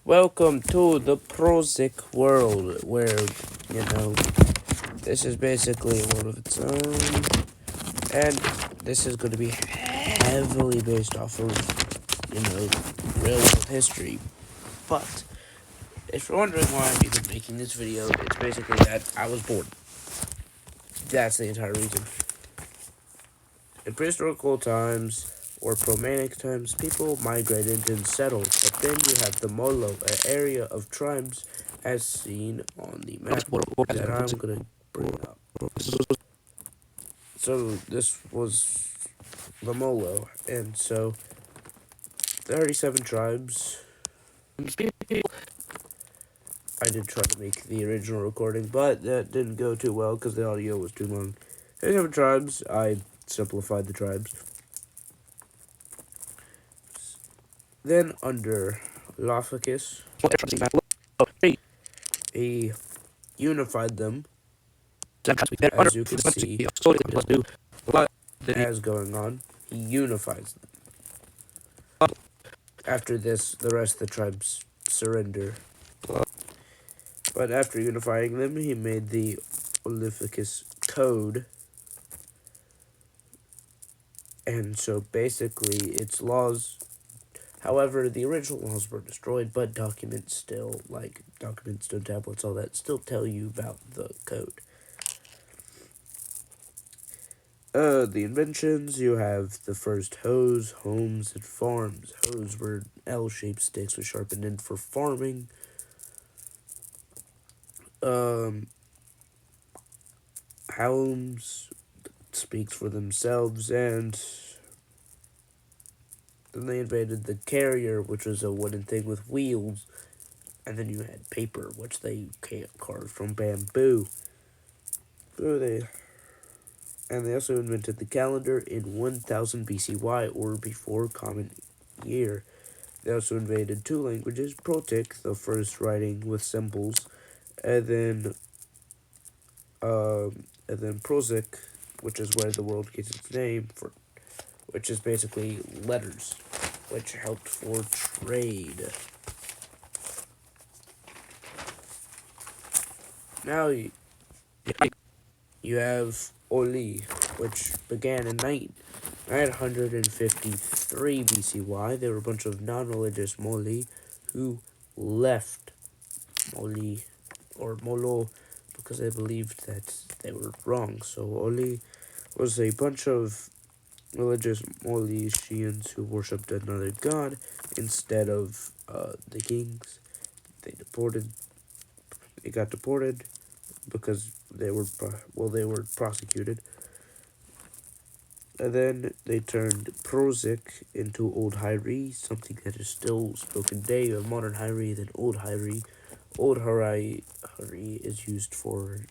Welcome to the Prossik world, where, this is basically one of its own, and this is going to be heavily based off of, real world history. But, if you're wondering why I'm even making this video, it's basically that I was bored. That's the entire reason. In prehistorical times, or Romanic times, people migrated and settled, but then you have the Molo, an area of tribes as seen on the map that I'm going to bring up. So this was the Molo, and so 37 tribes. I did try to make the original recording, but that didn't go too well because the audio was too long. 37 tribes, I simplified the tribes. Then under Lophakus, he unified them, as you can see, as going on. He unifies them. After this, the rest of the tribes surrender. But after unifying them, he made the Olificus Code. And so basically, its laws. However, the original laws were destroyed, but documents, stone tablets, all that, still tell you about the code. The inventions, you have the first hoes, homes, and farms. Hoes were L-shaped sticks with sharpened end for farming. Homes speaks for themselves, and then they invented the carrier, which was a wooden thing with wheels, and then you had paper, which they carved from bamboo. And they also invented the calendar in 1000 BCY, or before Common Year. They also invented two languages, Protic, the first writing with symbols, and then Prossik, which is where the world gets its name, which is basically letters, which helped for trade. Now you have Oli, which began in 953 BCY. They were a bunch of non-religious Moli who left Moli or Molo because they believed that they were wrong. So Oli was a bunch of religious Molicians who worshipped another god instead of the kings. They got deported because they were prosecuted. And then they turned Prossik into Old Hyri, something that is still spoken today of modern Hyri than Old Hyri. Old Hyri is used for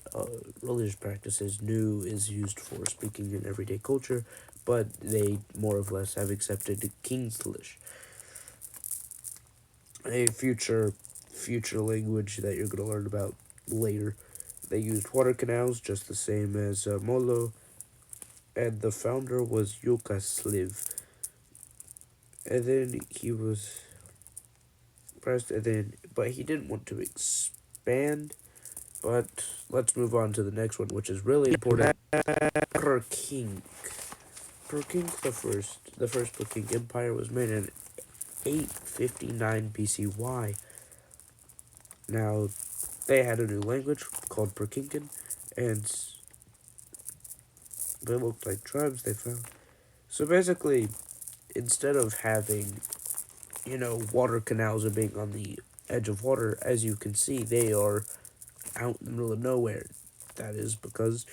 religious practices. New is used for speaking in everyday culture, but they more or less have accepted Kingslish, a future language that you're going to learn about later. They used water canals just the same as Molo, and the founder was Yukasliv. And then he was pressed, but he didn't want to expand. But let's move on to the next one, which is really important. Perkink. Perkink the first Perkink Empire was made in 859 BCY. Now, they had a new language called Perkinkan, and they looked like tribes they found. So basically, instead of having, water canals or being on the edge of water, as you can see, they are out in the middle of nowhere. That is because,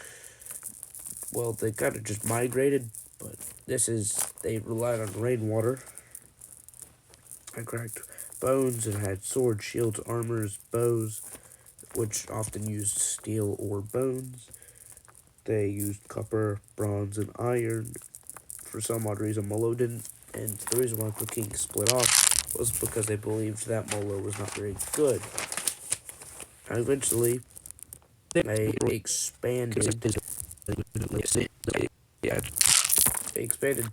well, they kind of just migrated, but they relied on rainwater. I cracked bones and had swords, shields, armors, bows, which often used steel or bones. They used copper, bronze, and iron. For some odd reason, Molo didn't, and the reason why the king split off was because they believed that Molo was not very good. And eventually, they expanded. They expanded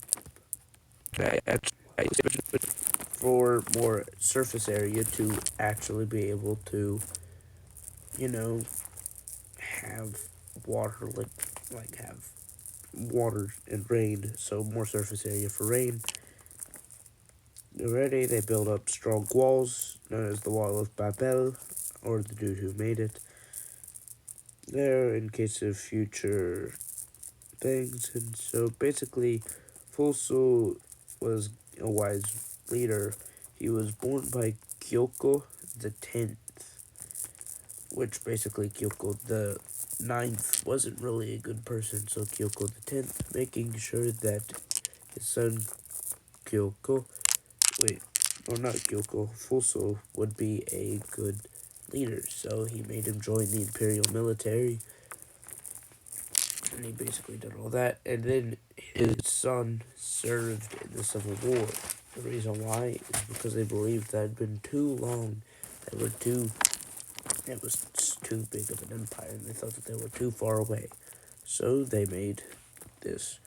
for more surface area to actually be able to, you know, have water, like have water and rain, so more surface area for rain. Already, they build up strong walls, known as the Wall of Babel, or the dude who made it. There, in case of future things, and so basically, Fuso was a wise leader. He was born by Kyoko the 10th, which basically Kyoko the ninth wasn't really a good person, so Kyoko the 10th, making sure that his son Kyoko, wait, or not Kyoko, Fuso would be a good leader. So he made him join the Imperial military, and he basically did all that. And then his son served in the Civil War. The reason why is because they believed that had been too long. They were too. It was too big of an empire, and they thought that they were too far away. So they made this.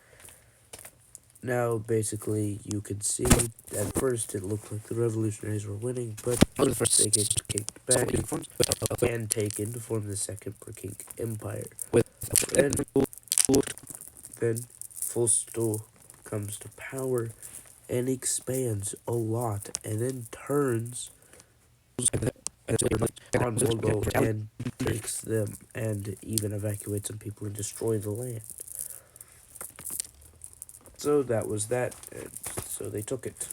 Now, basically, you can see at first it looked like the revolutionaries were winning, but they get kicked back and taken to form the Second Prossik Empire. Then, then Fulsto comes to power and expands a lot, and then turns on Molo and takes them, and even evacuates some people and destroy the land. So that was that, and so they took it.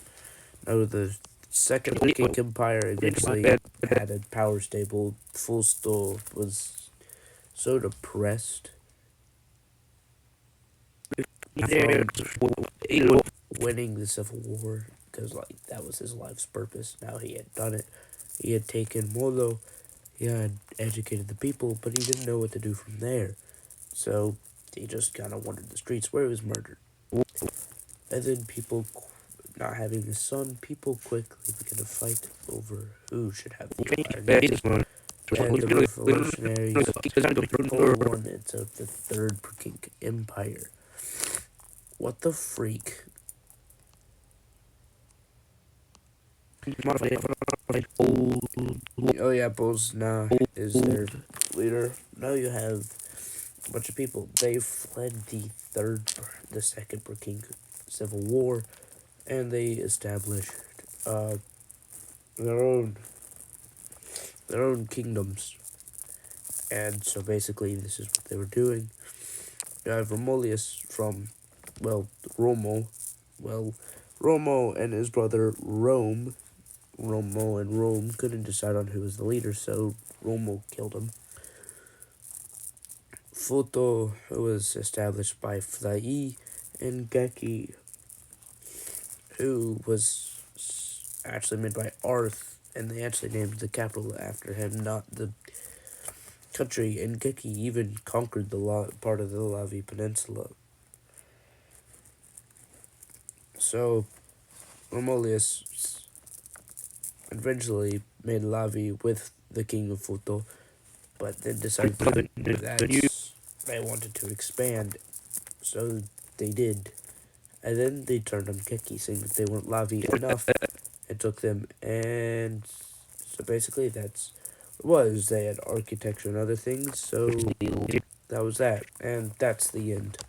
Now the Second Prossik Empire eventually had a power stable. Fulsto was so depressed from winning the Civil War, because like that was his life's purpose. Now he had done it. He had taken Molo. He had educated the people, but he didn't know what to do from there. So he just kind of wandered the streets where he was murdered. And then people, not having a son, people quickly began to fight over who should have the empire next. And the revolutionaries all wanted to the Third Prossik Empire. What the freak? Oh yeah, Bosna is their leader. Now you have a bunch of people. They fled the Second Prossik Civil War, and they established uh, their own their own kingdoms. And so basically, this is what they were doing. You have Romulus from, well, Romo. Well, Romo and his brother Romo and Rome couldn't decide on who was the leader, so Romo killed him. Foto was established by Flai and Geki, who was actually made by Arth, and they actually named the capital after him, not the country. And Geki even conquered the part of the Lavi Peninsula. So Romulus eventually made Lavi with the king of Foto, but then decided that they wanted to expand, so they did. And then they turned on Keki, saying that they weren't Lavi enough, and took them. And so basically, that's what it was. They had architecture and other things, so that was that. And that's the end.